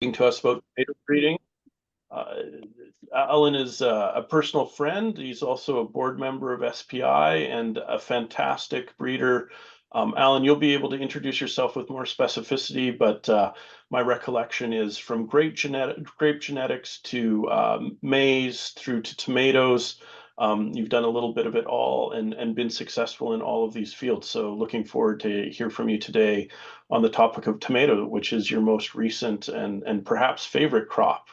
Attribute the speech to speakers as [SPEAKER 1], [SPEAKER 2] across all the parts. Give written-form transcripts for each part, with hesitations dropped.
[SPEAKER 1] to us about tomato breeding. Alan is a personal friend. He's also a board member of SPI and a fantastic breeder. Alan, you'll be able to introduce yourself with more specificity, but my recollection is from grape genetics to maize through to tomatoes. You've done a little bit of it all and been successful in all of these fields. So looking forward to hear from you today on the topic of tomato, which is your most recent and perhaps favorite crop,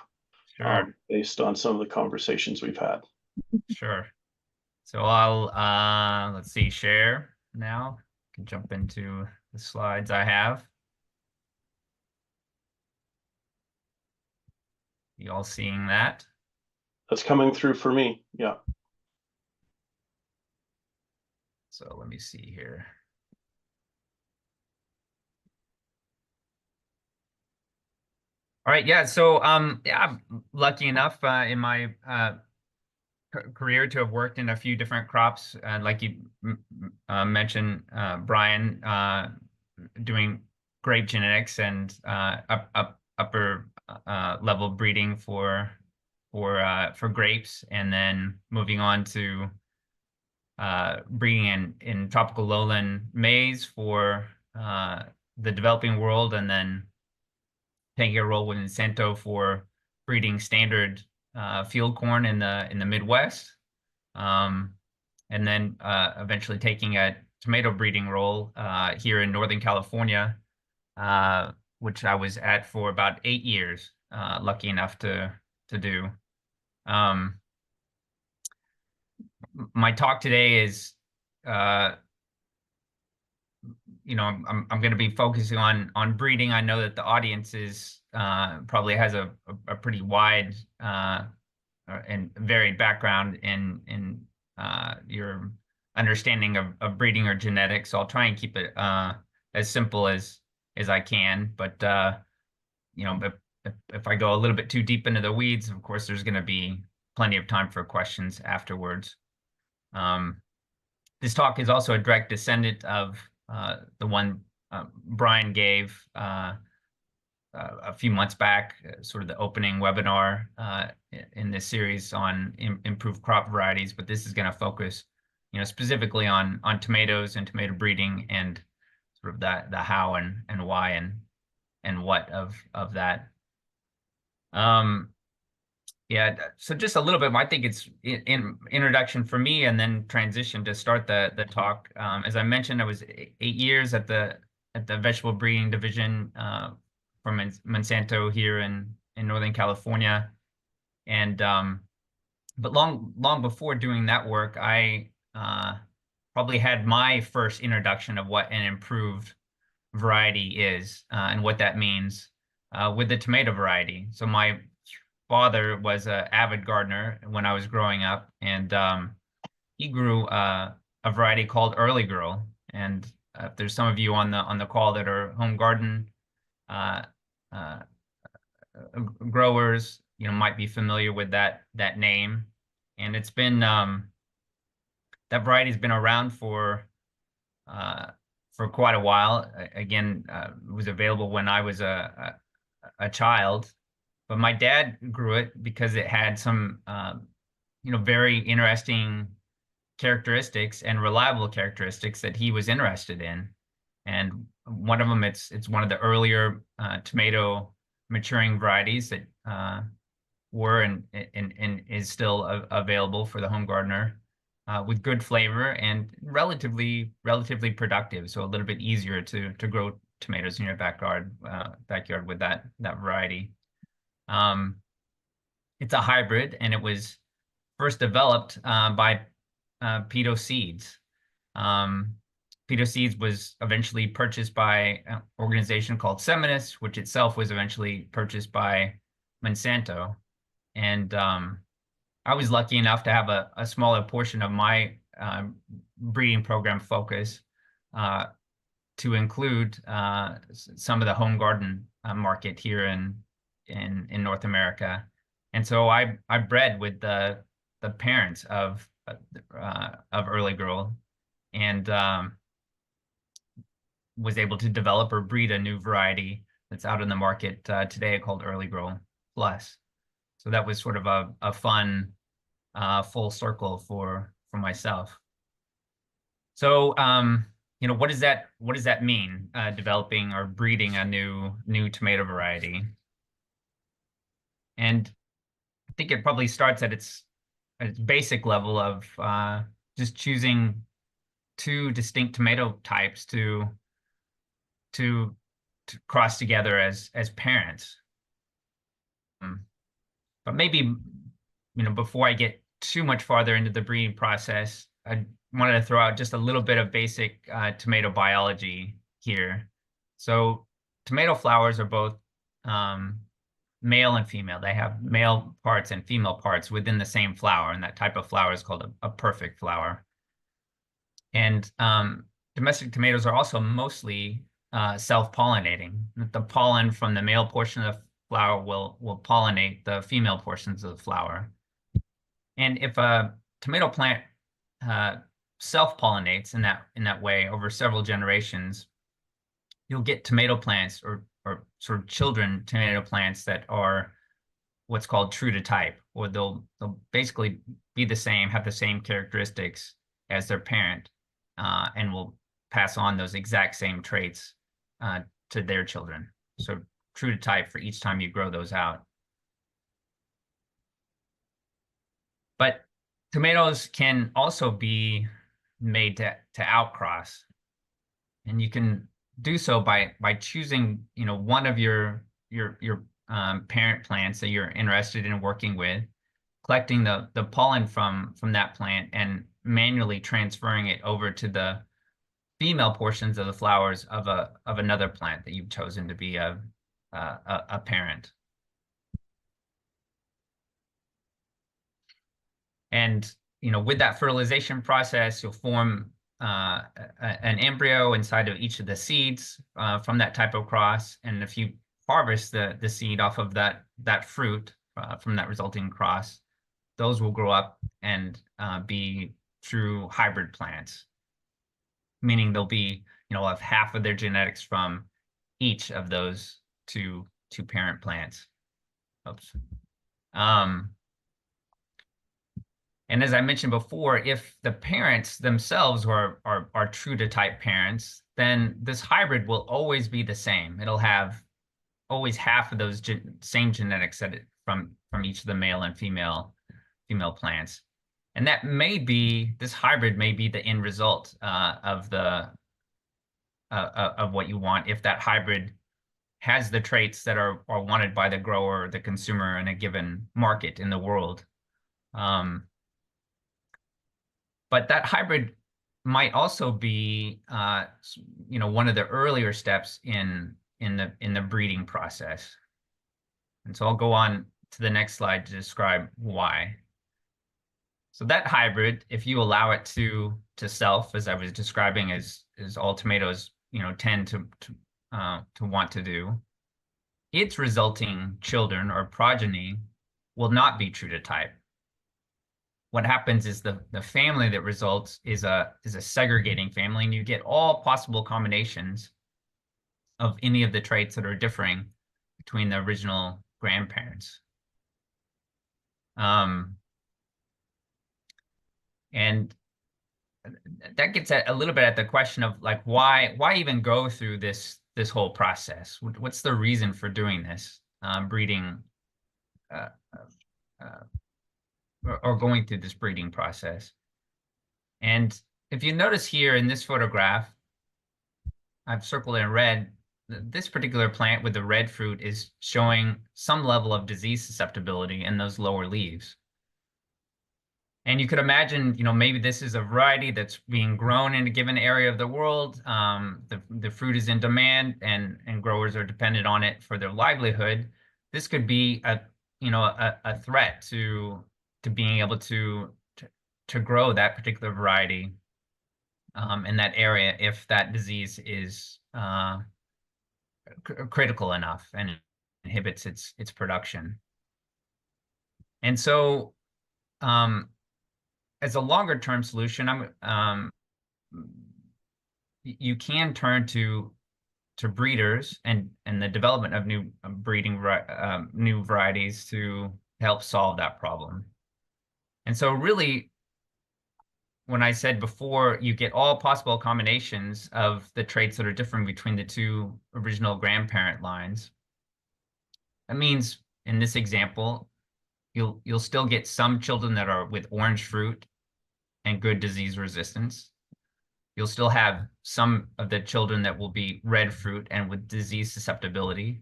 [SPEAKER 2] Sure,
[SPEAKER 1] based on some of the conversations we've had.
[SPEAKER 2] sure. So I'll let's see, share now. Can jump into the slides I have. You all seeing that?
[SPEAKER 1] That's coming through for me. Yeah.
[SPEAKER 2] So let me see here. All right, yeah. So yeah, I'm lucky enough in my career to have worked in a few different crops, like you mentioned, Brian, doing grape genetics and upper level breeding for grapes, and then moving on to breeding in tropical lowland maize for the developing world, and then taking a role with Monsanto for breeding standard field corn in the Midwest, and then eventually taking a tomato breeding role here in Northern California, which I was at for about 8 years, lucky enough to do. My talk today is, I'm going to be focusing on breeding. I know that the audience is probably has a pretty wide and varied background in your understanding of breeding or genetics. So I'll try and keep it as simple as I can. But if I go a little bit too deep into the weeds, of course, there's going to be plenty of time for questions afterwards. This talk is also a direct descendant of the one Brian gave a few months back, sort of the opening webinar in this series on improved crop varieties. But this is going to focus, specifically on tomatoes and tomato breeding and sort of the how and why and what of that. Yeah, so just a little bit. I think it's in introduction for me, and then transition to start the talk. As I mentioned, I was 8 years at the vegetable breeding division for Monsanto here in Northern California, and but long before doing that work, I probably had my first introduction of what an improved variety is and what that means with the tomato variety. So my father was an avid gardener when I was growing up, and he grew a variety called Early Girl. And if there's some of you on the call that are home garden uh, uh, growers, might be familiar with that name. And it's been that variety's been around for quite a while. Again, it was available when I was a child. But my dad grew it because it had some, very interesting characteristics and reliable characteristics that he was interested in. And one of them, it's one of the earlier tomato maturing varieties that were and is still available for the home gardener, with good flavor and relatively productive. So a little bit easier to grow tomatoes in your backyard with that variety. It's a hybrid, and it was first developed by Peto Seeds. Peto Seeds was eventually purchased by an organization called Seminis, which itself was eventually purchased by Monsanto. And I was lucky enough to have a smaller portion of my breeding program focus to include some of the home garden market here in North America. And so I bred with the parents of Early Girl, and was able to develop or breed a new variety that's out in the market today called Early Grow Plus. So that was sort of a fun full circle for myself. So what does that mean? Developing or breeding a new tomato variety, and I think it probably starts at its basic level of just choosing two distinct tomato types to cross together as parents. But maybe, before I get too much farther into the breeding process, I wanted to throw out just a little bit of basic tomato biology here. So tomato flowers are both male and female. They have male parts and female parts within the same flower, and that type of flower is called a perfect flower. And domestic tomatoes are also mostly self-pollinating. The pollen from the male portion of the flower will pollinate the female portions of the flower. And if a tomato plant self-pollinates in that way over several generations, you'll get tomato plants or sort of children tomato plants that are what's called true to type, or they'll basically be the same, have the same characteristics as their parent, and will pass on those exact same traits to their children. So true to type for each time you grow those out. But tomatoes can also be made to outcross, and you can do so by choosing one of your parent plants that you're interested in working with, collecting the pollen from that plant and manually transferring it over to the female portions of the flowers of another plant that you've chosen to be a parent. And with that fertilization process, you'll form an embryo inside of each of the seeds from that type of cross. And if you harvest the seed off of that fruit from that resulting cross, those will grow up and be true hybrid plants, meaning they'll be have half of their genetics from each of those two parent plants. Oops. And as I mentioned before, if the parents themselves are true to type parents, then this hybrid will always be the same. It'll have always half of those same genetics from each of the male and female plants. And this hybrid may be the end result of what you want, if that hybrid has the traits that are wanted by the grower or the consumer in a given market in the world. But that hybrid might also be, one of the earlier steps in the breeding process. And so I'll go on to the next slide to describe why. So that hybrid, if you allow it to self, as I was describing, as all tomatoes, tend to want to do, its resulting children or progeny will not be true to type. What happens is the family that results is a segregating family, and you get all possible combinations of any of the traits that are differing between the original grandparents. And that gets at a little bit at the question of like why even go through this whole process? What's the reason for doing this breeding? Or going through this breeding process. And if you notice here in this photograph, I've circled in red, this particular plant with the red fruit is showing some level of disease susceptibility in those lower leaves. And you could imagine, maybe this is a variety that's being grown in a given area of the world. The fruit is in demand, and growers are dependent on it for their livelihood. This could be a threat to being able to grow that particular variety in that area if that disease is critical enough and inhibits its production. And so as a longer term solution, you can turn to to breeders and the development of new new varieties to help solve that problem. And so really, when I said before, you get all possible combinations of the traits that are different between the two original grandparent lines. That means in this example, you'll still get some children that are with orange fruit and good disease resistance. You'll still have some of the children that will be red fruit and with disease susceptibility.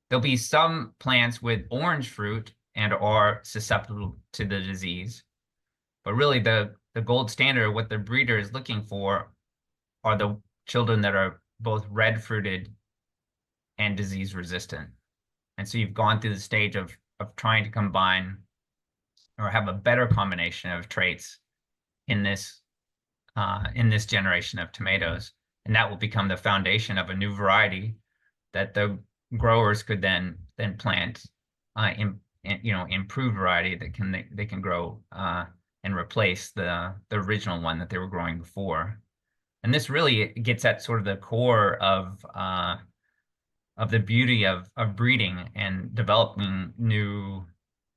[SPEAKER 2] There'll be some plants with orange fruit and are susceptible to the disease. But really the gold standard, what the breeder is looking for, are the children that are both red fruited and disease resistant. And so you've gone through the stage of trying to combine or have a better combination of traits in this generation of tomatoes. And that will become the foundation of a new variety that the growers could then plant improved variety that they can grow and replace the original one that they were growing before. And this really gets at sort of the core of the beauty of breeding and developing new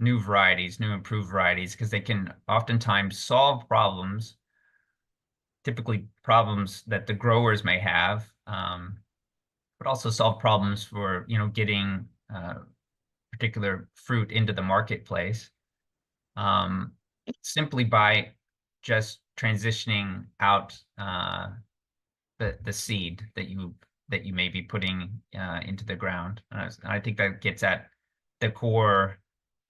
[SPEAKER 2] varieties, new improved varieties, because they can oftentimes solve problems, typically problems that the growers may have, but also solve problems for getting particular fruit into the marketplace, simply by just transitioning out the seed that you may be putting into the ground. I think that gets at the core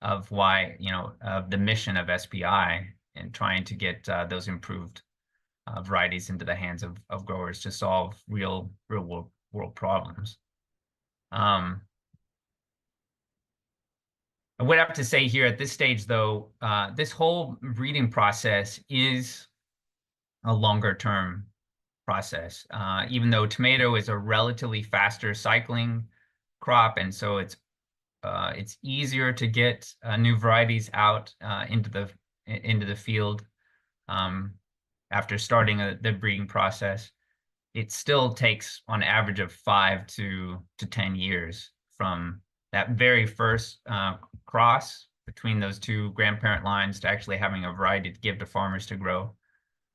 [SPEAKER 2] of why of the mission of SPI and trying to get those improved varieties into the hands of growers to solve real world problems. I would have to say here at this stage, though, this whole breeding process is a longer term process. Even though tomato is a relatively faster cycling crop, and so it's easier to get new varieties out into the field after starting the breeding process. It still takes on average of 5 to 10 years from that very first cross between those two grandparent lines to actually having a variety to give to farmers to grow.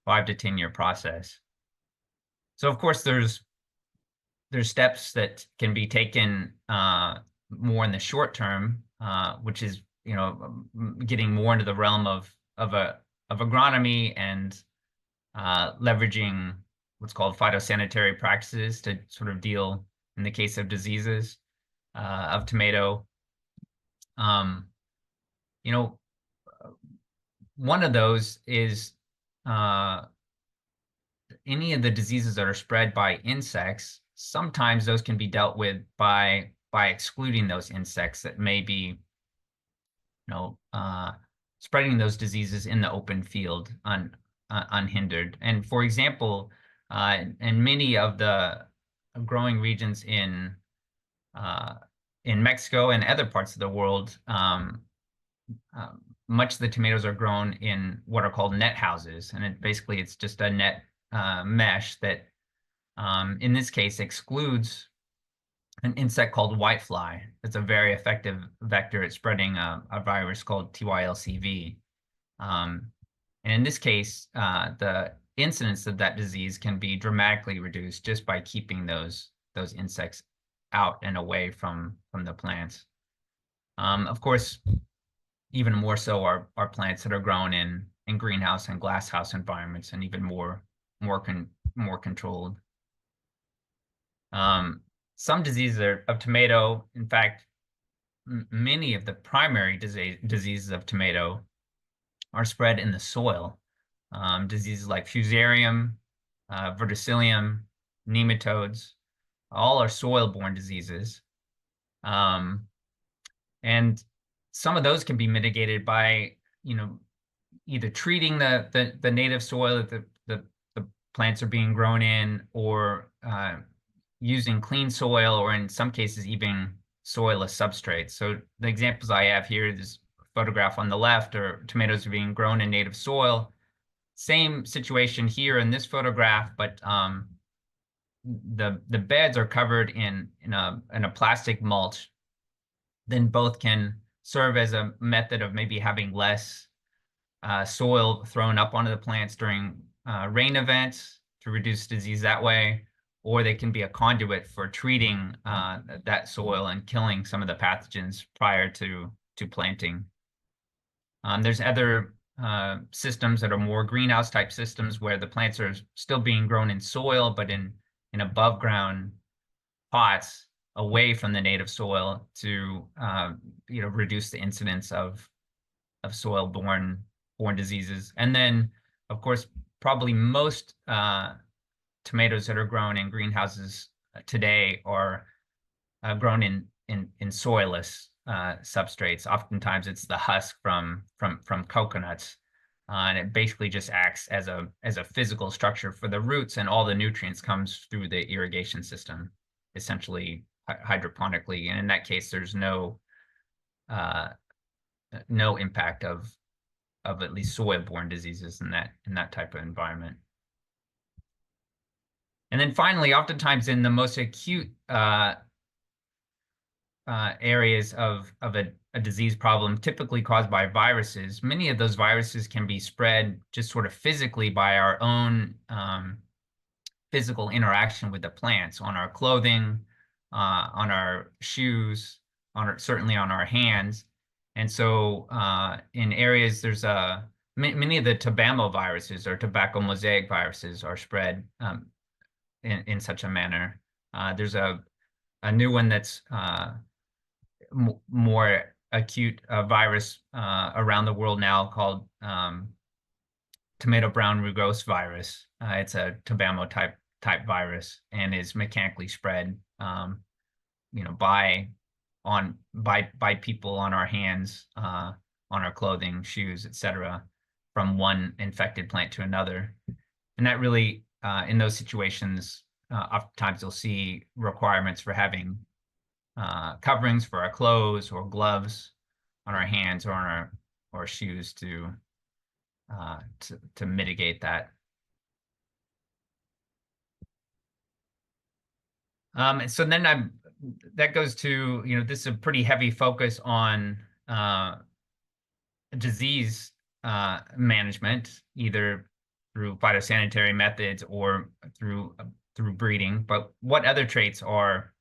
[SPEAKER 2] 5 to 10 year process. So of course there's steps that can be taken more in the short term, which is getting more into the realm of agronomy and leveraging what's called phytosanitary practices to sort of deal in the case of diseases of tomato. One of those is any of the diseases that are spread by insects. Sometimes those can be dealt with by excluding those insects that may be spreading those diseases in the open field unhindered. And for example, in many of the growing regions in Mexico and other parts of the world, much of the tomatoes are grown in what are called net houses, and it's just a net mesh that, in this case, excludes an insect called whitefly. It's a very effective vector at spreading a virus called TYLCV. And in this case, the incidence of that disease can be dramatically reduced just by keeping those insects out and away from the plants. Of course, even more so are plants that are grown in greenhouse and glasshouse environments, and even more controlled. Some diseases of tomato, in fact, many of the primary diseases of tomato are spread in the soil. Diseases like fusarium, verticillium, nematodes, all are soil-borne diseases. And some of those can be mitigated by, either treating the native soil that the plants are being grown in, or using clean soil, or in some cases even soil as substrate. So the examples I have here, this photograph on the left, are tomatoes are being grown in native soil. Same situation here in this photograph, but the beds are covered in a plastic mulch, then both can serve as a method of maybe having less soil thrown up onto the plants during rain events to reduce disease that way, or they can be a conduit for treating that soil and killing some of the pathogens prior to planting. There's other systems that are more greenhouse type systems where the plants are still being grown in soil, but in above ground pots away from the native soil to reduce the incidence of soil-borne diseases. And then, of course, probably most tomatoes that are grown in greenhouses today are grown in soilless substrates. Oftentimes, it's the husk from coconuts, and it basically just acts as a physical structure for the roots, and all the nutrients comes through the irrigation system, essentially hydroponically. And in that case, there's no impact of at least soil-borne diseases in that type of environment. And then finally, oftentimes in the most acute areas of a disease problem, typically caused by viruses, many of those viruses can be spread just sort of physically by our own physical interaction with the plants, on our clothing, on our shoes, certainly on our hands. And so in areas, there's many of the tobacco viruses or tobacco mosaic viruses are spread in such a manner. There's a new one that's more acute virus around the world now called tomato brown rugose virus. It's a tobacco type virus and is mechanically spread, by people on our hands, on our clothing, shoes, etc., from one infected plant to another. And that really, in those situations, oftentimes you'll see requirements for having coverings for our clothes or gloves on our hands or on our shoes to mitigate that. So then that goes to, this is a pretty heavy focus on disease management, either through phytosanitary methods or through breeding. But what other traits are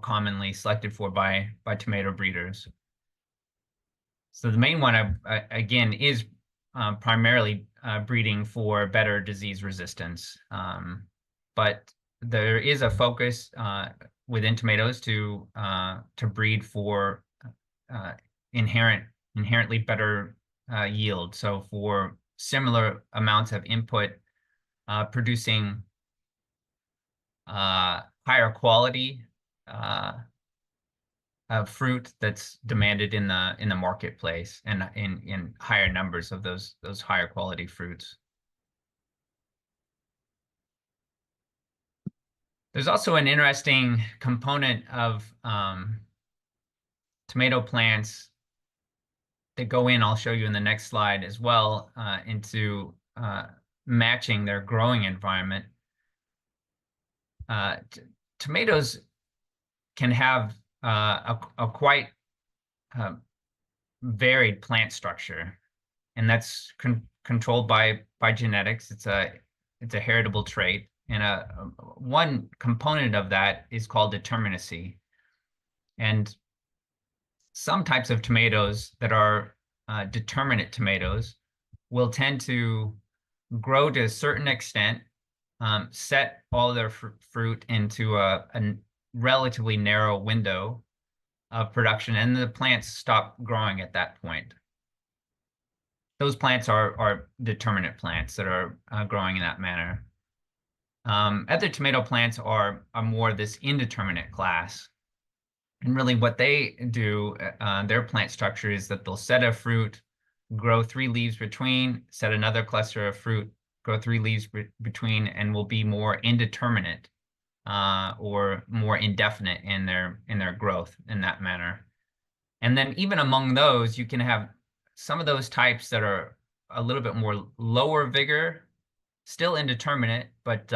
[SPEAKER 2] commonly selected for by tomato breeders? So the main one, again, is primarily breeding for better disease resistance. But there is a focus within tomatoes to breed for inherently better yield. So for similar amounts of input, producing higher quality fruit that's demanded in the marketplace, and in higher numbers of those higher quality fruits. There's also an interesting component of tomato plants that go in, I'll show you in the next slide as well, into matching their growing environment. Tomatoes can have a quite varied plant structure, and that's controlled by genetics. It's a heritable trait, and one component of that is called determinacy. And some types of tomatoes that are determinate tomatoes will tend to grow to a certain extent, set all their fruit into a relatively narrow window of production, and the plants stop growing at that point. Those plants are determinate plants that are growing in that manner. Other tomato plants are more this indeterminate class. And really what they do, their plant structure is that they'll set a fruit, grow 3 leaves between, set another cluster of fruit, grow 3 leaves between, and will be more indeterminate or more indefinite in their growth in that manner. And then even among those, you can have some of those types that are a little bit more lower vigor, still indeterminate, but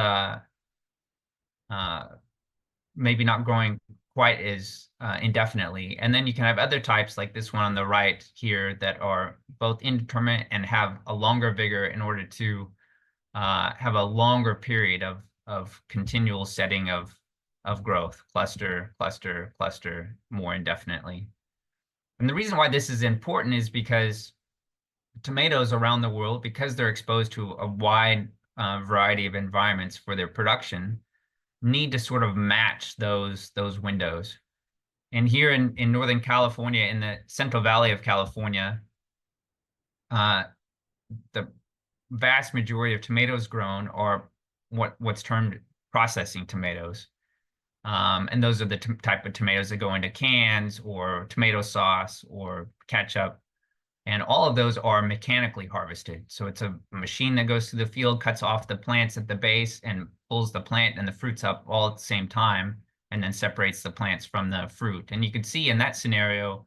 [SPEAKER 2] maybe not growing quite as indefinitely. And then you can have other types like this one on the right here that are both indeterminate and have a longer vigor in order to have a longer period of continual setting of growth, cluster, cluster, cluster, more indefinitely. And the reason why this is important is because tomatoes around the world, because they're exposed to a wide variety of environments for their production, need to sort of match those windows. And here in Northern California, in the Central Valley of California, the vast majority of tomatoes grown are what's termed processing tomatoes. And those are the type of tomatoes that go into cans or tomato sauce or ketchup. And all of those are mechanically harvested. So it's a machine that goes through the field, cuts off the plants at the base, and pulls the plant and the fruits up all at the same time, and then separates the plants from the fruit. And you can see in that scenario,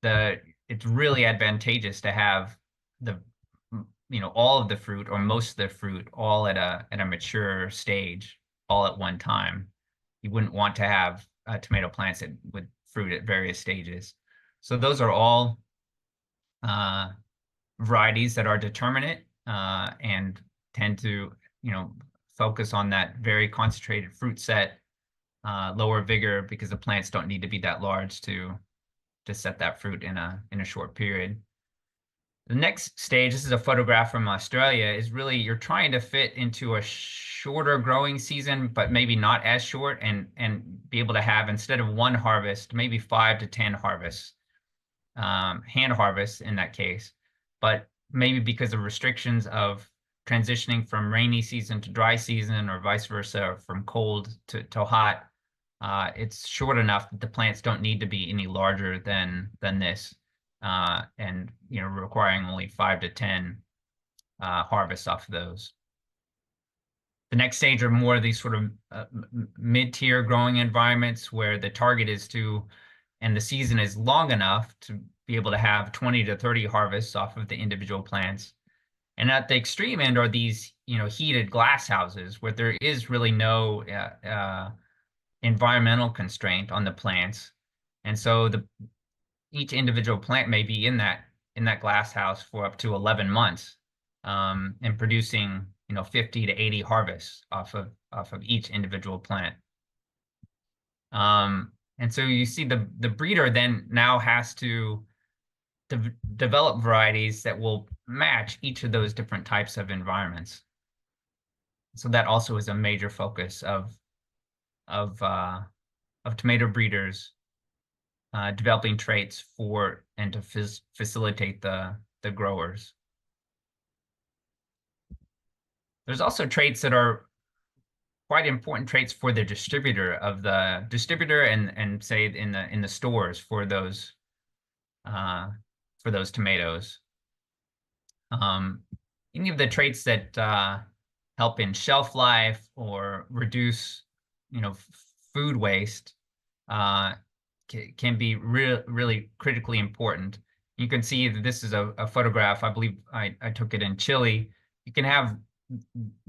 [SPEAKER 2] it's really advantageous to have all of the fruit or most of the fruit all at a mature stage all at one time. You wouldn't want to have tomato plants with fruit at various stages. So those are all varieties that are determinate and tend to, focus on that very concentrated fruit set, lower vigor, because the plants don't need to be that large to set that fruit in a short period. The next stage, this is a photograph from Australia, is really you're trying to fit into a shorter growing season, but maybe not as short, and be able to have, instead of one harvest, maybe 5 to 10 harvests, hand harvests in that case. But maybe because of restrictions of transitioning from rainy season to dry season, or vice versa, or from cold to hot, it's short enough that the plants don't need to be any larger than this. And requiring only 5 to 10 harvests off of those. The next stage are more of these sort of mid-tier growing environments where the target is and the season is long enough to be able to have 20 to 30 harvests off of the individual plants. And at the extreme end are these, heated glass houses where there is really no environmental constraint on the plants. And so each individual plant may be in that glass house for up to 11 months, and producing 50 to 80 harvests off of each individual plant. And so you see the breeder then now has to develop varieties that will match each of those different types of environments. So that also is a major focus of tomato breeders, developing traits for and to facilitate the growers. There's also traits that are quite important traits for the distributor and say in the stores for those tomatoes. Any of the traits that help in shelf life or reduce food waste can be really critically important. You can see that this is a photograph. I believe I took it in Chile. You can have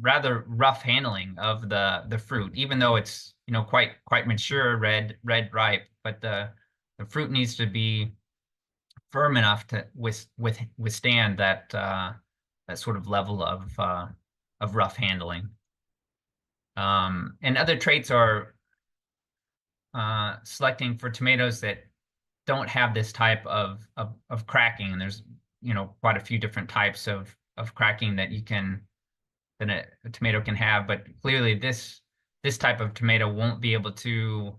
[SPEAKER 2] rather rough handling of the fruit, even though it's quite mature, red ripe, but the fruit needs to be firm enough to withstand that sort of level of rough handling. And other traits are selecting for tomatoes that don't have this type of cracking. And there's quite a few different types of cracking that a tomato can have, but clearly this type of tomato won't be able to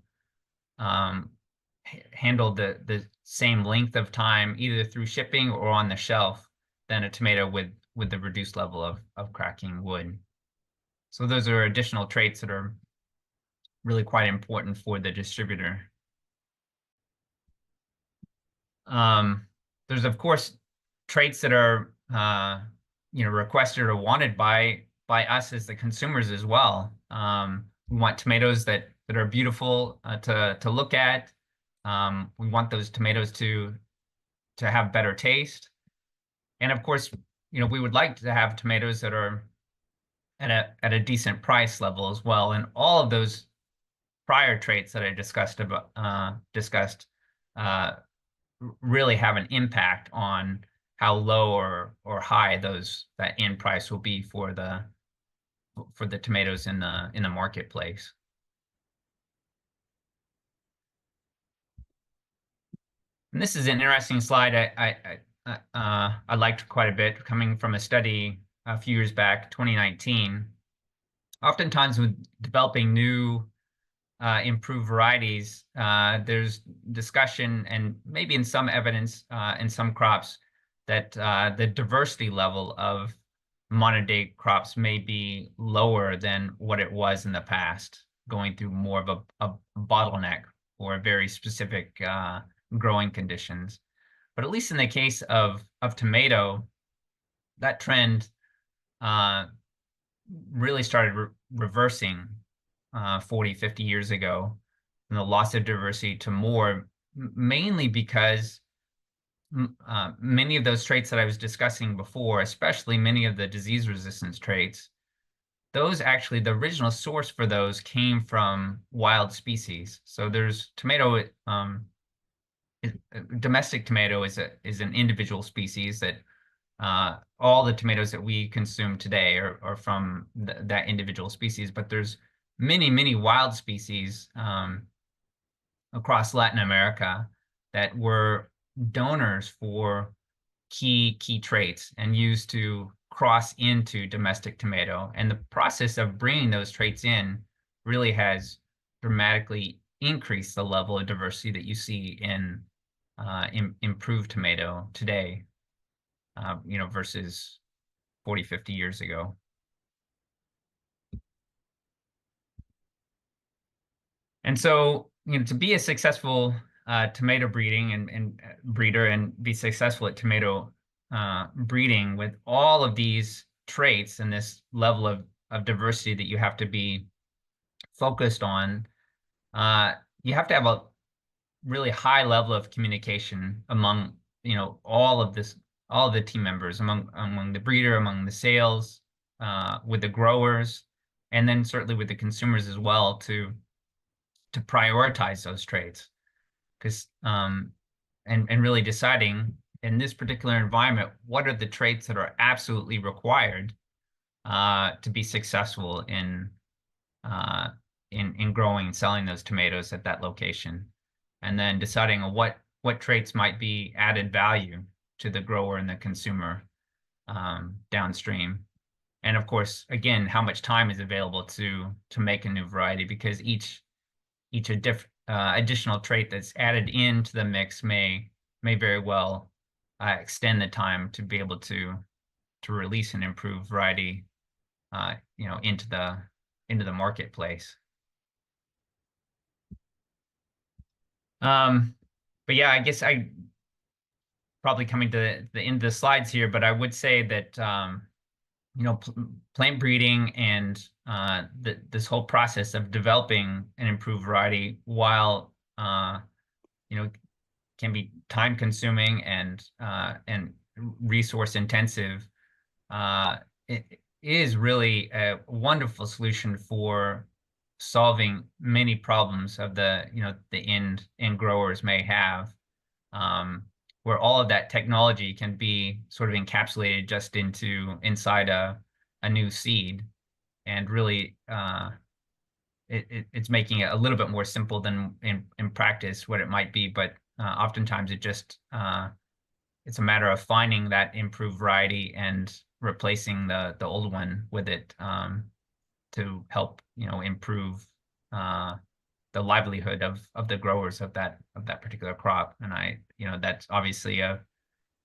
[SPEAKER 2] handle the same length of time either through shipping or on the shelf than a tomato with the reduced level of cracking would. So those are additional traits that are really quite important for the distributor. There's of course traits that are requested or wanted by us as the consumers as well. We want tomatoes that are beautiful to look at. We want those tomatoes to have better taste, and of course, we would like to have tomatoes that are at a decent price level as well. And all of those prior traits that I discussed really have an impact on how low or high that end price will be for the tomatoes in the marketplace. And this is an interesting slide I liked quite a bit, coming from a study a few years back, 2019. Oftentimes with developing new improved varieties, there's discussion and maybe in some evidence in some crops that the diversity level of modern day crops may be lower than what it was in the past, going through more of a bottleneck or very specific growing conditions. But at least in the case of tomato, that trend really started reversing 40, 50 years ago, and the loss of diversity to more, mainly because many of those traits that I was discussing before, especially many of the disease resistance traits, those actually, the original source for those came from wild species. So there's tomato, domestic tomato is an individual species that all the tomatoes that we consume today are from that individual species, but there's many wild species across Latin America that were donors for key traits and used to cross into domestic tomato. And the process of bringing those traits in really has dramatically increased the level of diversity that you see in improved tomato today, versus 40, 50 years ago. And so, to be a successful tomato breeding and breeder and be successful at tomato breeding with all of these traits and this level of diversity that you have to be focused on, you have to have a really high level of communication among all of the team members, among the breeder, among the sales, with the growers, and then certainly with the consumers as well, to prioritize those traits, because and really deciding in this particular environment what are the traits that are absolutely required to be successful in growing and selling those tomatoes at that location, and then deciding on what traits might be added value to the grower and the consumer downstream. And of course, again, how much time is available to make a new variety, because each additional trait that's added into the mix may very well extend the time to be able to release an improved variety into the marketplace. But yeah, I guess I probably coming to the end of the slides here, but I would say that plant breeding and this whole process of developing an improved variety, while can be time consuming and resource intensive, it is really a wonderful solution for solving many problems of the end growers may have, where all of that technology can be sort of encapsulated just inside a new seed, and really it's making it a little bit more simple than in practice what it might be. But oftentimes it just it's a matter of finding that improved variety and replacing the old one with it to help improve the livelihood of the growers of that particular crop. And that's obviously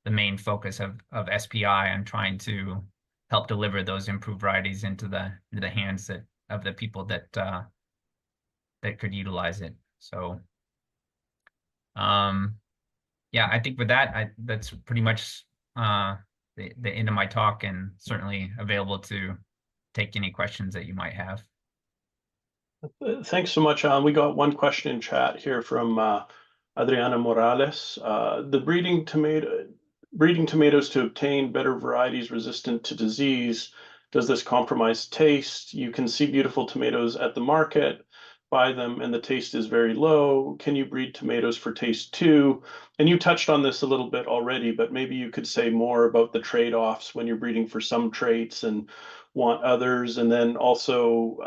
[SPEAKER 2] the main focus of SPI. I'm trying to help deliver those improved varieties into the hands of the people that could utilize it. So yeah, I think with that, that's pretty much the end of my talk, and certainly available to take any questions that you might have.
[SPEAKER 1] Thanks so much, Alan. We got one question in chat here from Adriana Morales. The breeding tomatoes to obtain better varieties resistant to disease, Does this compromise taste? You can see beautiful tomatoes at the market, buy them, and the taste is very low. Can you breed tomatoes for taste too? And you touched on this a little bit already, but maybe you could say more about the trade-offs when you're breeding for some traits and want others, and then also,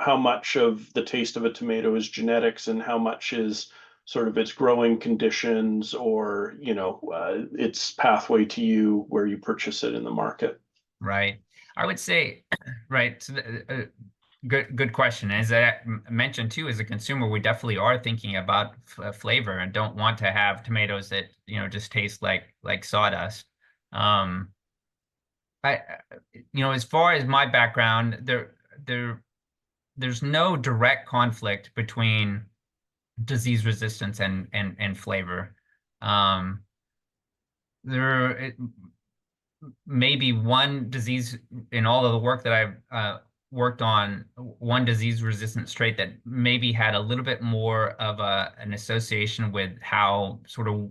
[SPEAKER 1] how much of the taste of a tomato is genetics and how much is sort of its growing conditions or, its pathway to you where you purchase it in the market.
[SPEAKER 2] Right. I would say, right. So good question. As I mentioned too, as a consumer, we definitely are thinking about flavor and don't want to have tomatoes that, just taste like sawdust. As far as my background, there's no direct conflict between disease resistance and flavor. There may be one disease in all of the work that I've worked on, one disease resistant trait that maybe had a little bit more of an association with how sort of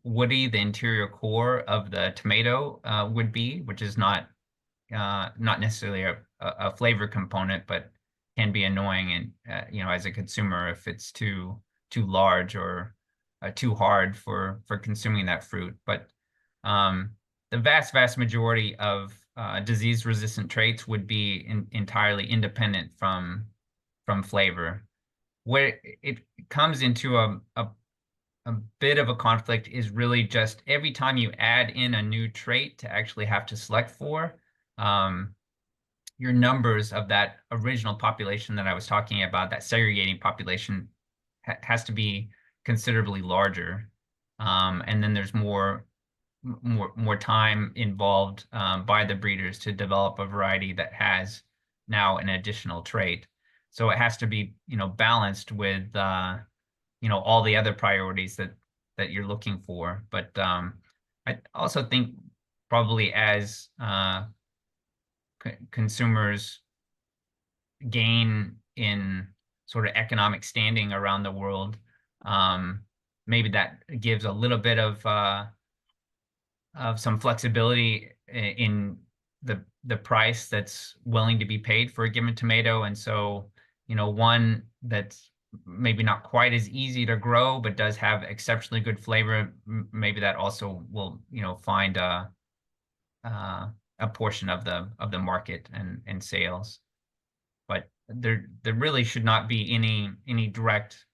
[SPEAKER 2] woody the interior core of the tomato would be, which is not necessarily a flavor component, but can be annoying and as a consumer if it's too large or too hard for consuming that fruit. But the vast majority of disease resistant traits would be entirely independent from flavor. Where it comes into a bit of a conflict is really just every time you add in a new trait to actually have to select for, your numbers of that original population that I was talking about, that segregating population, has to be considerably larger. And then there's more time involved by the breeders to develop a variety that has now an additional trait. So it has to be, balanced with, all the other priorities that you're looking for. But I also think probably as consumers gain in sort of economic standing around the world, maybe that gives a little bit of some flexibility in the price that's willing to be paid for a given tomato. And so, one that's maybe not quite as easy to grow, but does have exceptionally good flavor, maybe that also will, find a portion of the market and sales. But there really should not be any direct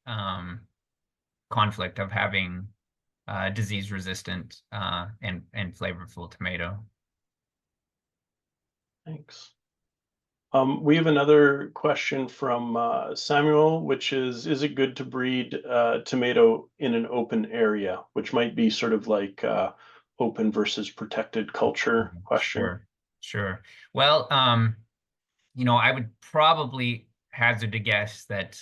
[SPEAKER 2] conflict of having disease resistant and flavorful tomato.
[SPEAKER 1] Thanks. We have another question from Samuel, which is it good to breed tomato in an open area, which might be sort of like open versus protected culture question.
[SPEAKER 2] Sure. Well, I would probably hazard a guess that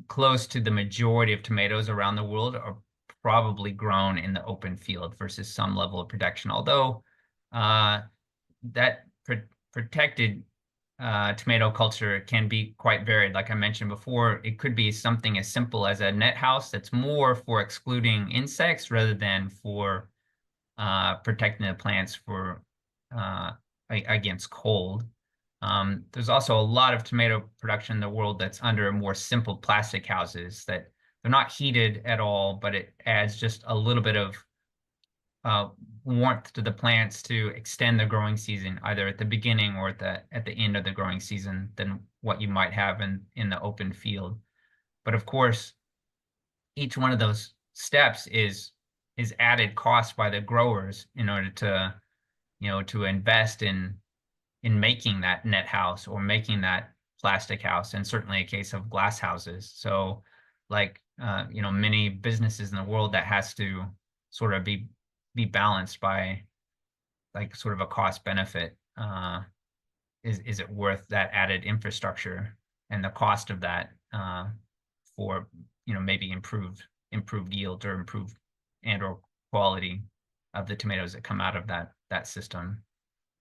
[SPEAKER 2] close to the majority of tomatoes around the world are probably grown in the open field versus some level of protection. Although that protected tomato culture can be quite varied. Like I mentioned before, it could be something as simple as a net house that's more for excluding insects rather than for protecting the plants for against cold. There's also a lot of tomato production in the world that's under more simple plastic houses that they're not heated at all, but it adds just a little bit of warmth to the plants to extend the growing season, either at the beginning or at the end of the growing season than what you might have in the open field. But of course, each one of those steps is added cost by the growers in order to, to invest in making that net house or making that plastic house, and certainly a case of glass houses. So like, many businesses in the world, that has to sort of be balanced by like sort of a cost benefit. Is it worth that added infrastructure and the cost of that for, maybe improved yield or improved or quality of the tomatoes that come out of that system.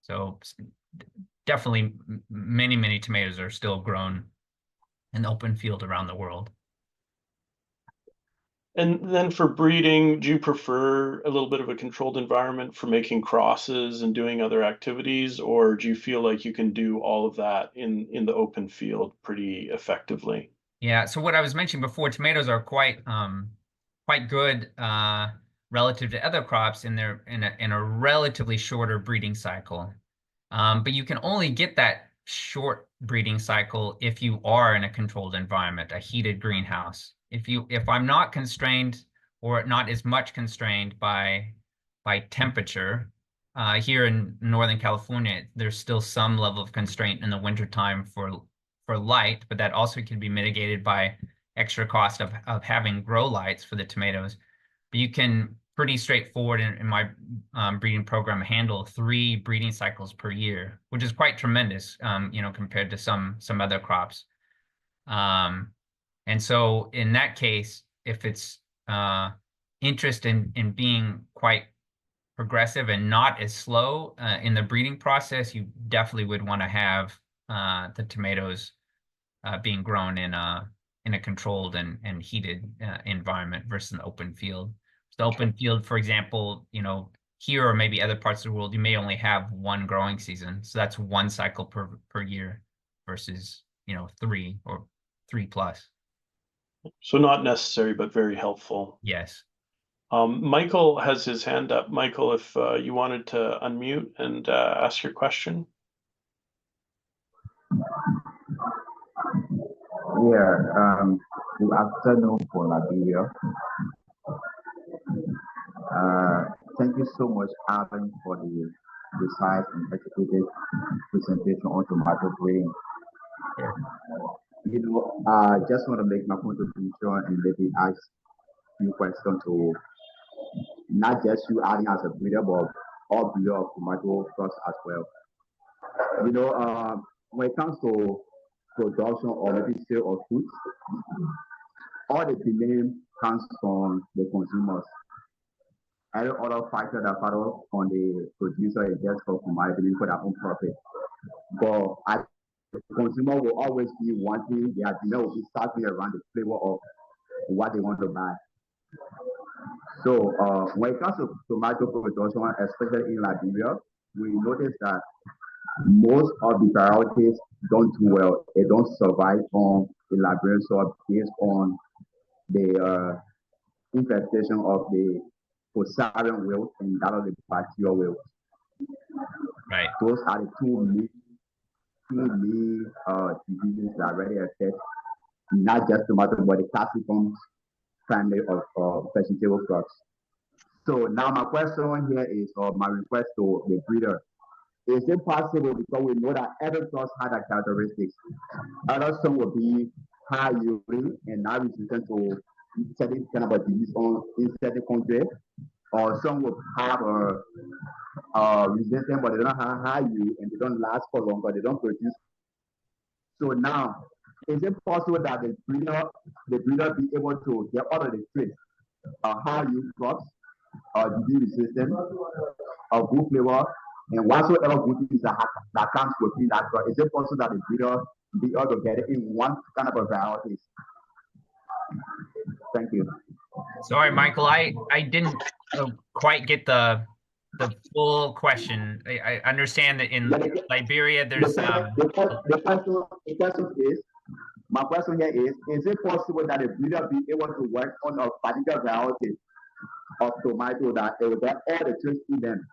[SPEAKER 2] So definitely many tomatoes are still grown in the open field around the world.
[SPEAKER 1] And then for breeding, do you prefer a little bit of a controlled environment for making crosses and doing other activities, or do you feel like you can do all of that in the open field pretty effectively?
[SPEAKER 2] Yeah, so what I was mentioning before, tomatoes are quite good relative to other crops in their in a relatively shorter breeding cycle. But you can only get that short breeding cycle if you are in a controlled environment, a heated greenhouse. If I'm not constrained or not as much constrained by temperature, here in Northern California, there's still some level of constraint in the wintertime for light, but that also can be mitigated by extra cost of having grow lights for the tomatoes. But you can pretty straightforward in my breeding program handle 3 breeding cycles per year, which is quite tremendous, compared to some other crops. And so in that case, if it's interest in being quite progressive and not as slow in the breeding process, you definitely would want to have the tomatoes being grown in a controlled and heated environment versus an open field. So the open field, for example, here or maybe other parts of the world, you may only have one growing season. So that's one cycle per year versus, 3 or 3+.
[SPEAKER 1] So not necessary, but very helpful.
[SPEAKER 2] Yes.
[SPEAKER 1] Michael has his hand up. Michael, if you wanted to unmute and ask your question.
[SPEAKER 3] Yeah, good afternoon for Liberia. Thank you so much, Alan, for the precise and executive presentation on tomato breeding.
[SPEAKER 2] Sure.
[SPEAKER 3] I just want to make my contribution and maybe ask you questions to not just you adding as a breeder, but all breeder of tomato crops as well. When it comes to production or maybe sale of food, all the delay comes from the consumers. Every other factor that follows on the producer is just for commodity for their own profit. But the consumer will always be wanting their delay will be starting around the flavor of what they want to buy. So when it comes to tomato production, especially in Liberia, we notice that most of the varieties don't do well. They don't survive on the Liberian soil based on the infestation of the fusarium wilt and that of the bacterial wilt.
[SPEAKER 2] Right.
[SPEAKER 3] Those are the two main diseases that really affect not just tomato but the capsicum family of vegetable crops. So now my question here is, or my request to the breeder, is it possible, because we know that every cross has a characteristics, other some will be high yielding and not resistant to certain kind of a disease in certain countries, or some will have a resistant but they don't have high yield and they don't last for longer, they don't produce. So now, is it possible that the breeder be able to get all of the traits, high yield crops, disease resistant, good flavor, and whatsoever good things that comes within that crop? Is it possible that the breeder be able to get it in one kind of a variety? Thank you.
[SPEAKER 2] Sorry, Michael, I didn't quite get the full question. I understand that in Liberia there's
[SPEAKER 3] the question is, my question here is it possible that a breeder be able to work on a particular variety of tomato that it will get all the traits in them?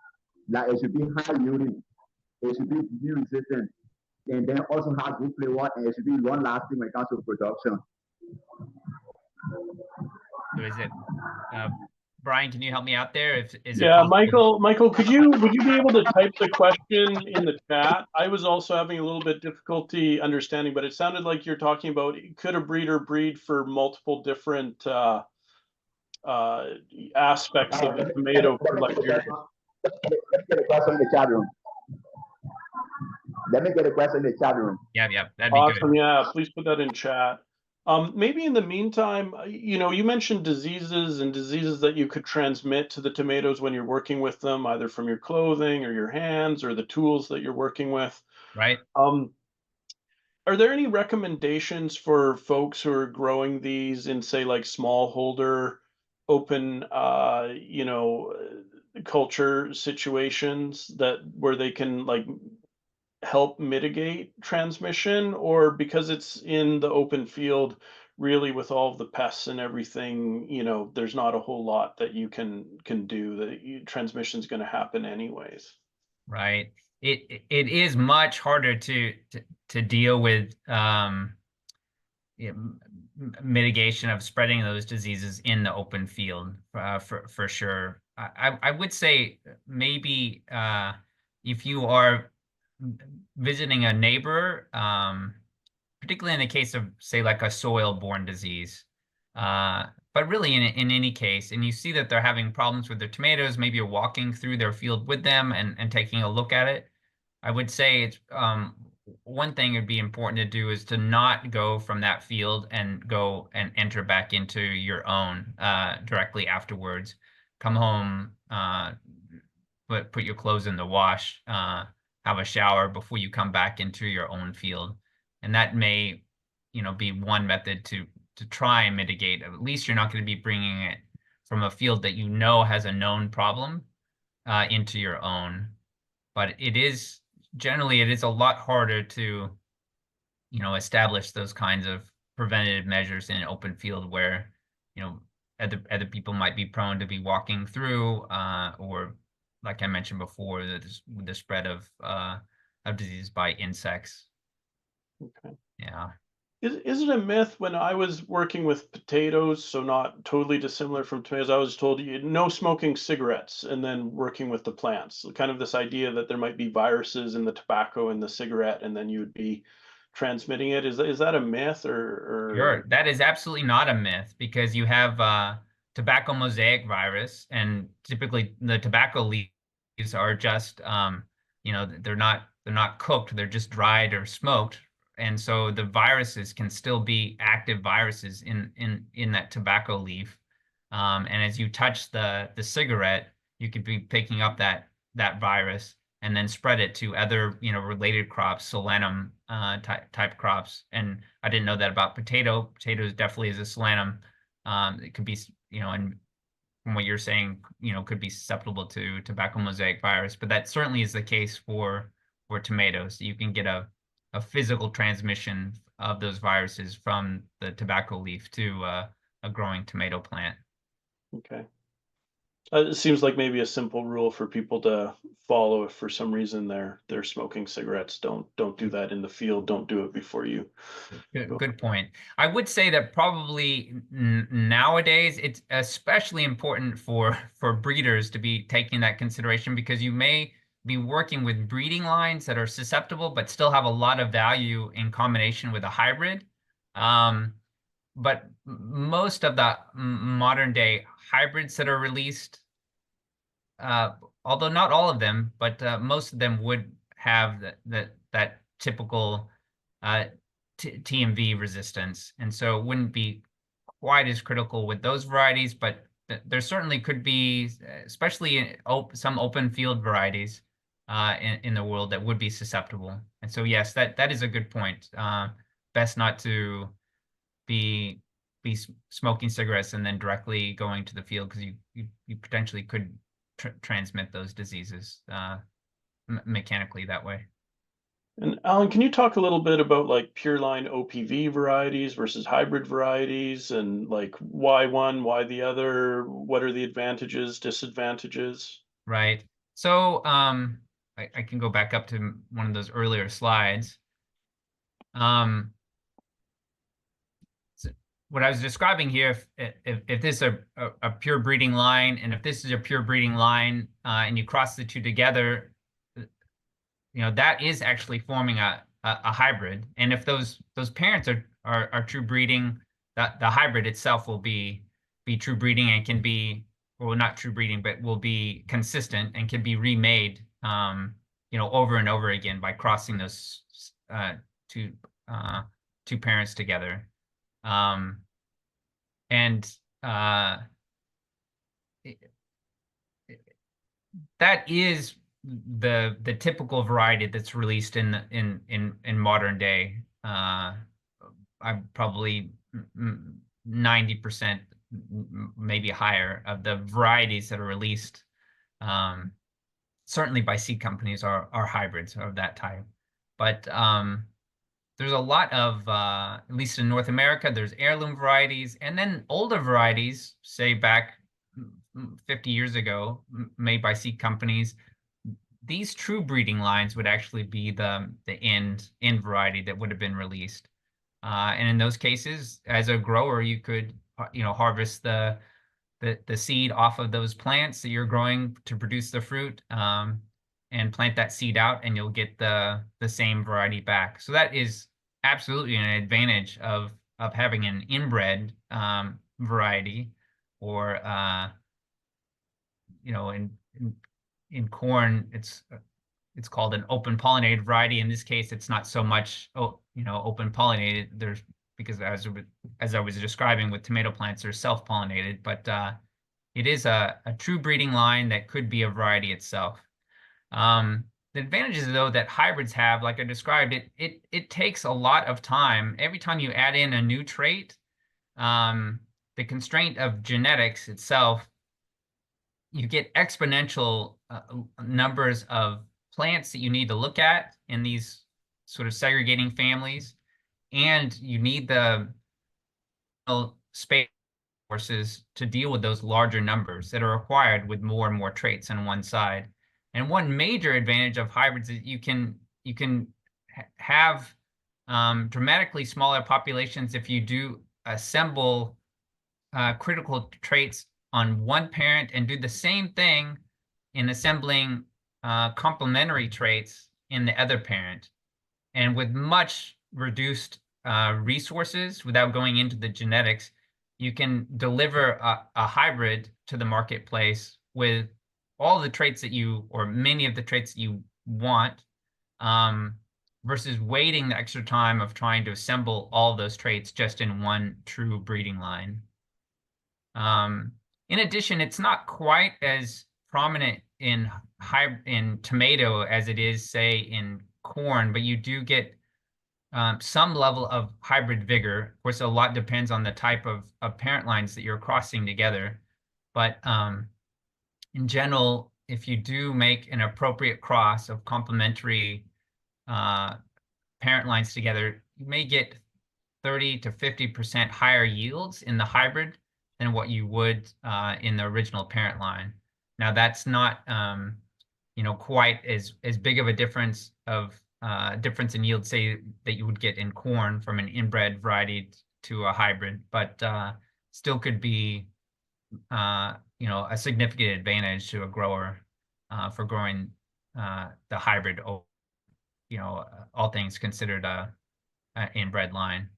[SPEAKER 3] Like it should be high yielding, it should be disease resistant, and then also have good flavor, and it should be long lasting when it comes to production.
[SPEAKER 2] So is it Brian, can you help me out there?
[SPEAKER 1] Yeah, Michael, would you be able to type the question in the chat? I was also having a little bit difficulty understanding, but it sounded like you're talking about, could a breeder breed for multiple different aspects of the tomato for Liberia?
[SPEAKER 3] Let me get a question in the chat room. Let me get a question in the chat room.
[SPEAKER 2] Yeah, that'd be
[SPEAKER 1] awesome.
[SPEAKER 2] Good.
[SPEAKER 1] Yeah, please put that in chat. Maybe in the meantime, you mentioned diseases that you could transmit to the tomatoes when you're working with them, either from your clothing or your hands or the tools that you're working with.
[SPEAKER 2] Right.
[SPEAKER 1] Are there any recommendations for folks who are growing these in, say, like smallholder open, culture situations where they can like help mitigate transmission, or because it's in the open field, really with all of the pests and everything, there's not a whole lot that you can do. Transmission's going to happen anyways.
[SPEAKER 2] Right. It is much harder to deal with mitigation of spreading those diseases in the open field, for sure. I would say maybe if you are visiting a neighbor, particularly in the case of, say, like a soil-borne disease, but really in any case, and you see that they're having problems with their tomatoes, maybe you're walking through their field with them and taking a look at it. I would say it's one thing it'd be important to do is to not go from that field and go and enter back into your own directly afterwards. Come home, put your clothes in the wash, have a shower before you come back into your own field. And that may, be one method to try and mitigate. At least you're not going to be bringing it from a field that has a known problem into your own. But it is a lot harder to, establish those kinds of preventative measures in an open field where, other people might be prone to be walking through, or like I mentioned before, the spread of disease by insects.
[SPEAKER 1] Okay.
[SPEAKER 2] Yeah.
[SPEAKER 1] Is it a myth? When I was working with potatoes, so not totally dissimilar from tomatoes, I was told no smoking cigarettes, and then working with the plants. Kind of this idea that there might be viruses in the tobacco and the cigarette, and then you would be transmitting it. Is that a myth, or?
[SPEAKER 2] Sure, that is absolutely not a myth, because you have tobacco mosaic virus, and typically the tobacco leaves are just they're not cooked, they're just dried or smoked. And so the viruses can still be active viruses in that tobacco leaf. And as you touch the cigarette, you could be picking up that virus and then spread it to other related crops, solanum type crops. And I didn't know that about potatoes definitely is a solanum. It could be, and from what you're saying, could be susceptible to tobacco mosaic virus, but that certainly is the case for tomatoes. You can get a physical transmission of those viruses from the tobacco leaf to a growing tomato plant.
[SPEAKER 1] Okay. It seems like maybe a simple rule for people to follow. If for some reason they're smoking cigarettes, don't do that in the field. Don't do it before you.
[SPEAKER 2] Good point. I would say that probably nowadays it's especially important for breeders to be taking that consideration, because you may be working with breeding lines that are susceptible but still have a lot of value in combination with a hybrid. But most of the modern day hybrids that are released, although not all of them, but most of them would have that typical TMV resistance, and so it wouldn't be quite as critical with those varieties. But there certainly could be, especially in some open field varieties in the world, that would be susceptible. And so yes, that is a good point. Best not to be smoking cigarettes and then directly going to the field, because you potentially could transmit those diseases mechanically that way.
[SPEAKER 1] And Alan, can you talk a little bit about like pure line OPV varieties versus hybrid varieties, and like why one, why the other? What are the advantages, disadvantages?
[SPEAKER 2] Right. So I can go back up to one of those earlier slides. So what I was describing here, if this is a pure breeding line, and if this is a pure breeding line, and you cross the two together, that is actually forming a hybrid. And if those parents are true breeding, the hybrid itself will be true breeding, and can be, well, not true breeding, but will be consistent and can be remade, over and over again by crossing those two parents together. And that is the typical variety that's released in modern day. I'm probably 90% maybe higher of the varieties that are released, certainly by seed companies, are hybrids of that type. But there's a lot of, at least in North America, there's heirloom varieties, and then older varieties, say back 50 years ago, made by seed companies. These true breeding lines would actually be the end variety that would have been released. And in those cases, as a grower, you could harvest the seed off of those plants that you're growing to produce the fruit, and plant that seed out, and you'll get the same variety back. So that is absolutely an advantage of having an inbred variety, or in corn, it's called an open pollinated variety. In this case, it's not so much open pollinated. There's, because as I was describing with tomato plants, they're self-pollinated, but it is a true breeding line that could be a variety itself. The advantages, though, that hybrids have, like I described, it takes a lot of time. Every time you add in a new trait, the constraint of genetics itself, you get exponential numbers of plants that you need to look at in these sort of segregating families, and you need the space resources to deal with those larger numbers that are required with more and more traits on one side. And one major advantage of hybrids is you can have dramatically smaller populations if you do assemble critical traits on one parent and do the same thing in assembling complementary traits in the other parent. And with much reduced resources, without going into the genetics, you can deliver a hybrid to the marketplace with all the traits that you, or many of the traits that you want, versus waiting the extra time of trying to assemble all those traits just in one true breeding line. In addition, it's not quite as prominent in tomato as it is, say, in corn, but you do get some level of hybrid vigor. Of course, a lot depends on the type of parent lines that you're crossing together. But in general, if you do make an appropriate cross of complementary parent lines together, you may get 30 to 50% higher yields in the hybrid than what you would in the original parent line. Now, that's not quite as big of a difference in yield, say, that you would get in corn from an inbred variety to a hybrid, but still could be a significant advantage to a grower for growing the hybrid, all things considered, a inbred line.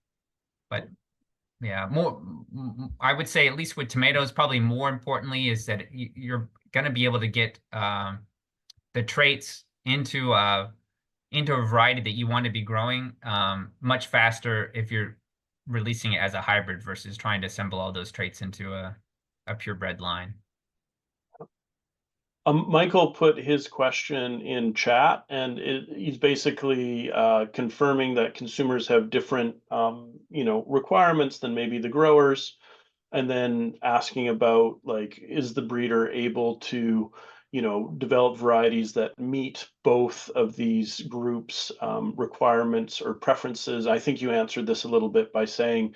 [SPEAKER 2] But yeah, I would say, at least with tomatoes, probably more importantly, is that you're going to be able to get the traits into a variety that you want to be growing much faster if you're releasing it as a hybrid versus trying to assemble all those traits into a purebred line.
[SPEAKER 1] Michael put his question in chat, and he's basically confirming that consumers have different, requirements than maybe the growers, and then asking about, like, is the breeder able to, develop varieties that meet both of these groups' requirements or preferences. I think you answered this a little bit by saying,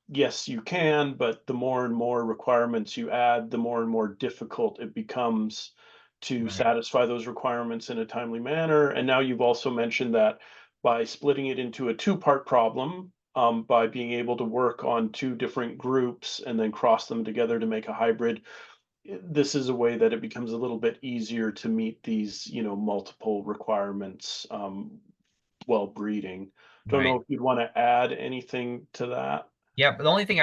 [SPEAKER 1] yes, you can, but the more and more requirements you add, the more and more difficult it becomes to satisfy those requirements in a timely manner. And now you've also mentioned that by splitting it into a two-part problem, by being able to work on two different groups and then cross them together to make a hybrid, this is a way that it becomes a little bit easier to meet these, multiple requirements while breeding. Don't know if you'd want to add anything to that.
[SPEAKER 2] Yeah, but the only thing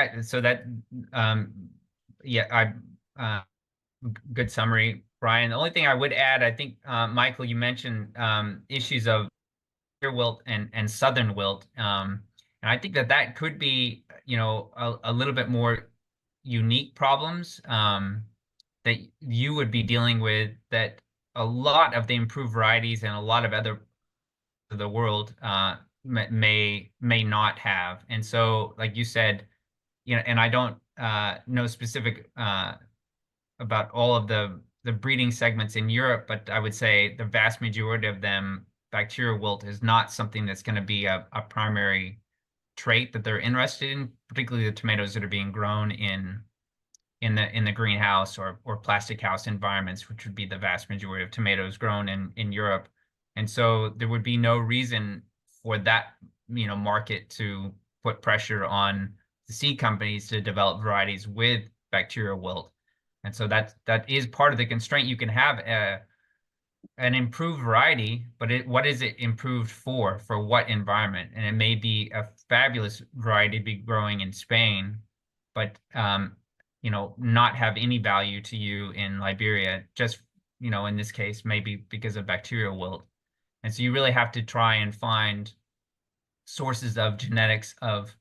[SPEAKER 2] good summary, Brian. The only thing I would add, I think, Michael, you mentioned issues of wilt and southern wilt, and I think that could be, a little bit more unique problems that you would be dealing with, that a lot of the improved varieties and a lot of other of the world may not have. And so, like you said, and I don't know specific about all of the breeding segments in Europe, but I would say the vast majority of them, bacterial wilt is not something that's going to be a primary trait that they're interested in, particularly the tomatoes that are being grown in the greenhouse or plastic house environments, which would be the vast majority of tomatoes grown in Europe. And so there would be no reason for that, market to put pressure on the seed companies to develop varieties with bacterial wilt. And so that is part of the constraint. You can have an improved variety, but what is it improved for what environment? And it may be a fabulous variety to be growing in Spain, but not have any value to you in Liberia, just, in this case, maybe because of bacterial wilt. And so you really have to try and find sources of genetics of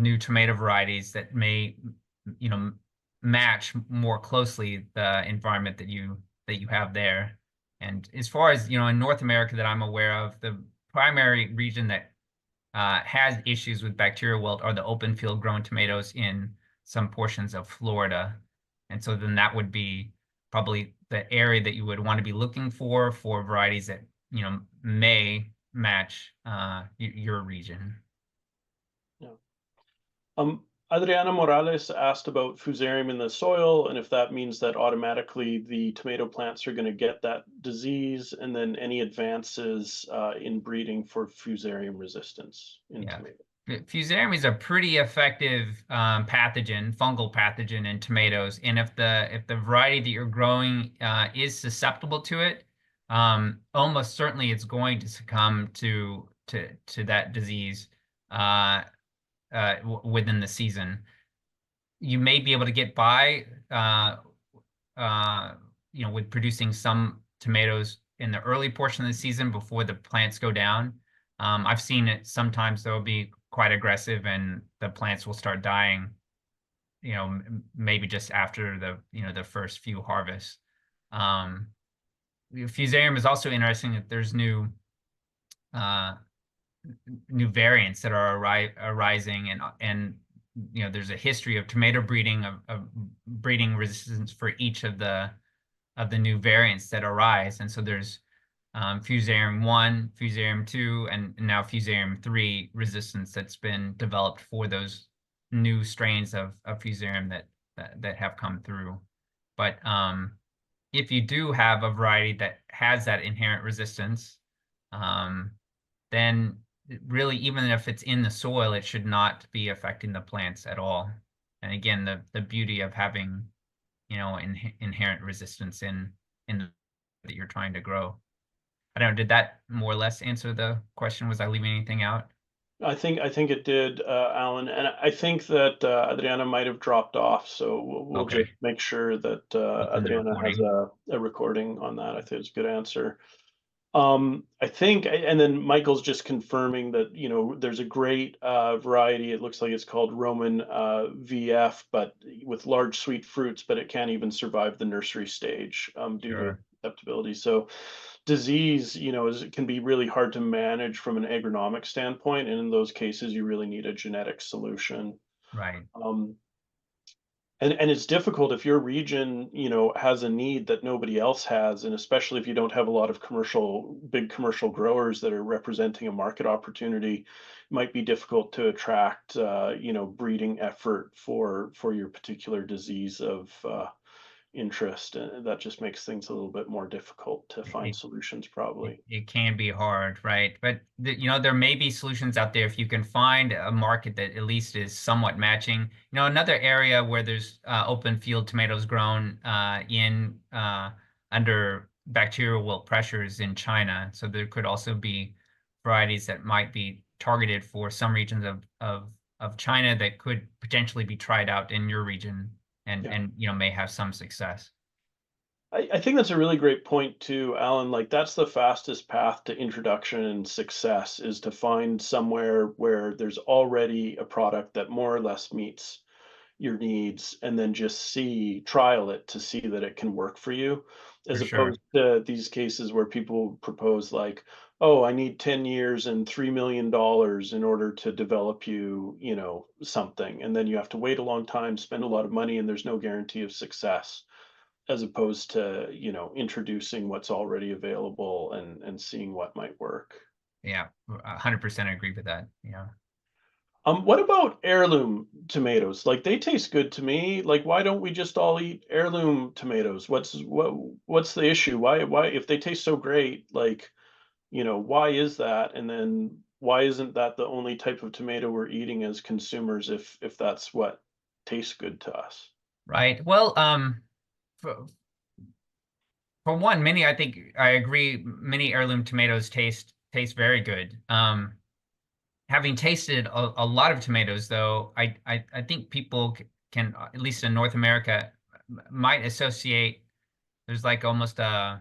[SPEAKER 2] new tomato varieties that may, match more closely the environment that you have there. And as far as, in North America that I'm aware of, the primary region that has issues with bacterial wilt are the open field grown tomatoes in some portions of Florida. And so then that would be probably the area that you would want to be looking for varieties that, may match your region.
[SPEAKER 1] Yeah. Adriana Morales asked about fusarium in the soil and if that means that automatically the tomato plants are going to get that disease, and then any advances in breeding for fusarium resistance in tomatoes.
[SPEAKER 2] Fusarium is a pretty effective pathogen, fungal pathogen in tomatoes, and if the variety that you're growing is susceptible to it, almost certainly it's going to succumb to that disease within the season. You may be able to get by, with producing some tomatoes in the early portion of the season before the plants go down. I've seen it sometimes they'll be quite aggressive and the plants will start dying, maybe just after the first few harvests. Fusarium is also interesting that there's new variants that are arising, and there's a history of tomato breeding of breeding resistance for each of the new variants that arise. And so there's Fusarium 1, Fusarium 2, and now Fusarium 3 resistance that's been developed for those new strains of Fusarium that have come through. But if you do have a variety that has that inherent resistance, then really, even if it's in the soil, it should not be affecting the plants at all. And again, the beauty of having, inherent resistance in that you're trying to grow. I don't know, did that more or less answer the question? Was I leaving anything out?
[SPEAKER 1] I think it did, Alan, and I think that Adriana might have dropped off, so we'll
[SPEAKER 2] Okay.
[SPEAKER 1] just make sure that Adriana has a recording on that. I think it's a good answer. I think, and then Michael's just confirming that, there's a great variety. It looks like it's called Roman VF, but with large sweet fruits, but it can't even survive the nursery stage due to susceptibility. So disease, it can be really hard to manage from an agronomic standpoint. And in those cases, you really need a genetic solution.
[SPEAKER 2] Right.
[SPEAKER 1] And it's difficult if your region, has a need that nobody else has, and especially if you don't have a lot of big commercial growers that are representing a market opportunity, it might be difficult to attract, breeding effort for your particular disease of interest, and that just makes things a little bit more difficult to find solutions, probably.
[SPEAKER 2] It can be hard, right? But there may be solutions out there if you can find a market that at least is somewhat matching. Another area where there's open field tomatoes grown under bacterial wilt pressures in China. So there could also be varieties that might be targeted for some regions of China that could potentially be tried out in your region and may have some success.
[SPEAKER 1] I think that's a really great point too, Alan. Like, that's the fastest path to introduction and success, is to find somewhere where there's already a product that more or less meets your needs, and then just trial it to see that it can work for you, as opposed to these cases where people propose like, oh, I need 10 years and $3 million in order to develop you, something. And then you have to wait a long time, spend a lot of money, and there's no guarantee of success, as opposed to, introducing what's already available and seeing what might work.
[SPEAKER 2] Yeah, 100% agree with that. Yeah.
[SPEAKER 1] What about heirloom tomatoes? Like, they taste good to me. Like, why don't we just all eat heirloom tomatoes? What's the issue? Why if they taste so great, like, why is that? And then why isn't that the only type of tomato we're eating as consumers if that's what tastes good to us?
[SPEAKER 2] Right. Well, for, for one, I think I agree, many heirloom tomatoes taste very good. Having tasted a lot of tomatoes, though, I think people can, at least in North America, might associate, there's like almost a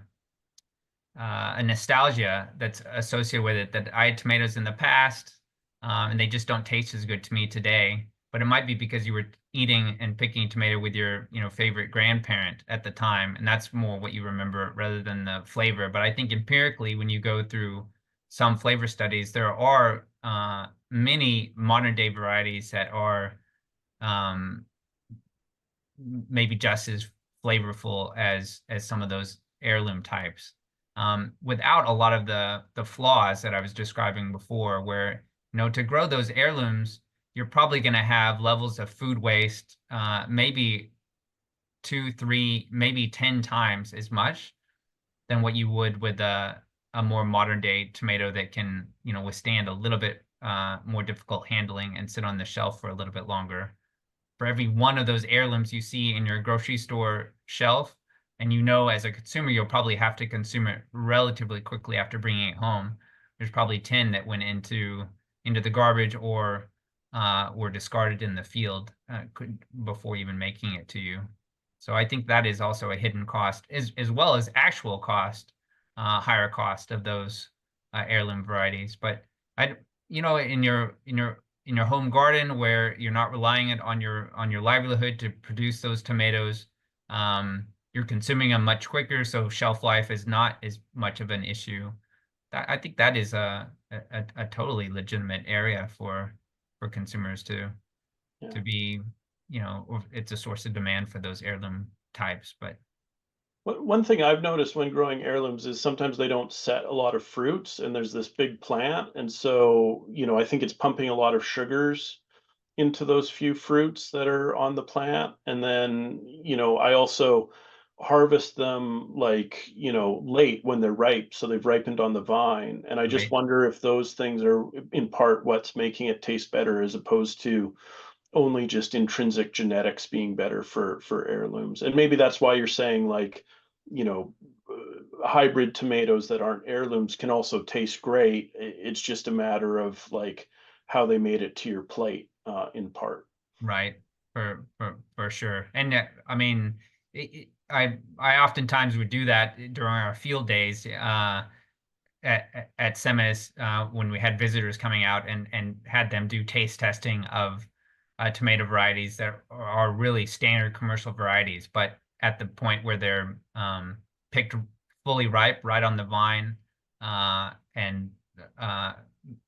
[SPEAKER 2] nostalgia that's associated with it, that I had tomatoes in the past, and they just don't taste as good to me today. But it might be because you were eating and picking tomato with your, favorite grandparent at the time, and that's more what you remember rather than the flavor. But I think empirically, when you go through some flavor studies, there are many modern day varieties that are maybe just as flavorful as some of those heirloom types, without a lot of the flaws that I was describing before, where, to grow those heirlooms, you're probably going to have levels of food waste, maybe 2, 3, maybe 10 times as much than what you would with a more modern day tomato that can, withstand a little bit more difficult handling and sit on the shelf for a little bit longer. For every one of those heirlooms you see in your grocery store shelf, and as a consumer, you'll probably have to consume it relatively quickly after bringing it home, there's probably 10 that went into the garbage or were discarded in the field before even making it to you. So I think that is also a hidden cost, as well as actual cost, higher cost of those heirloom varieties. But in your home garden, where you're not relying it on your livelihood to produce those tomatoes, you're consuming them much quicker, so shelf life is not as much of an issue. I think that is a totally legitimate area for consumers to be, or it's a source of demand for those heirloom types. But
[SPEAKER 1] one thing I've noticed when growing heirlooms is sometimes they don't set a lot of fruits, and there's this big plant. And so, I think it's pumping a lot of sugars into those few fruits that are on the plant. And then, I also harvest them, like, late when they're ripe. So they've ripened on the vine. And I just
[SPEAKER 2] right.
[SPEAKER 1] wonder if those things are in part what's making it taste better, as opposed to only just intrinsic genetics being better for heirlooms. And maybe that's why you're saying, like, hybrid tomatoes that aren't heirlooms can also taste great. It's just a matter of, like, how they made it to your plate, in part.
[SPEAKER 2] Right, for sure. And I mean, I oftentimes would do that during our field days at SEMIS, when we had visitors coming out, and had them do taste testing of tomato varieties that are really standard commercial varieties, but at the point where they're picked fully ripe, right on the vine, and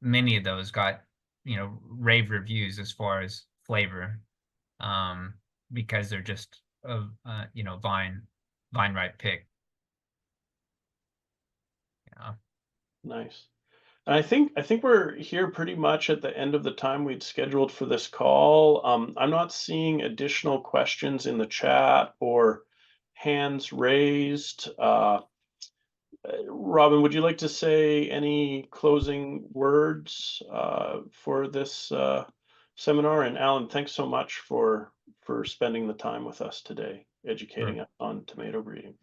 [SPEAKER 2] many of those got, rave reviews as far as flavor, because they're just vine ripe pick. Yeah.
[SPEAKER 1] Nice. And I think we're here pretty much at the end of the time we'd scheduled for this call. I'm not seeing additional questions in the chat or hands raised. Robin, would you like to say any closing words for this seminar? And Alan, thanks so much for spending the time with us today, educating us on tomato breeding.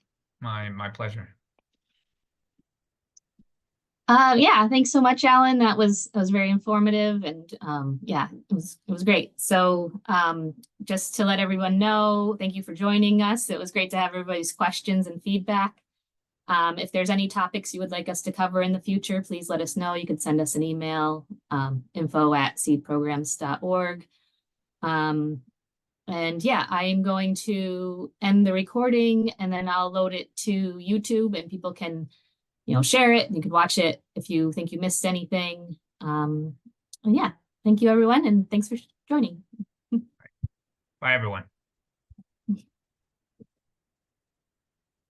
[SPEAKER 2] My pleasure.
[SPEAKER 4] Yeah, thanks so much, Alan. That was very informative, and yeah, it was great. So just to let everyone know, thank you for joining us. It was great to have everybody's questions and feedback. If there's any topics you would like us to cover in the future, please let us know. You can send us an email, info@seedprograms.org. And yeah, I'm going to end the recording, and then I'll load it to YouTube, and people can share it. You could watch it if you think you missed anything. And yeah, thank you everyone, and thanks for joining.
[SPEAKER 2] Bye everyone.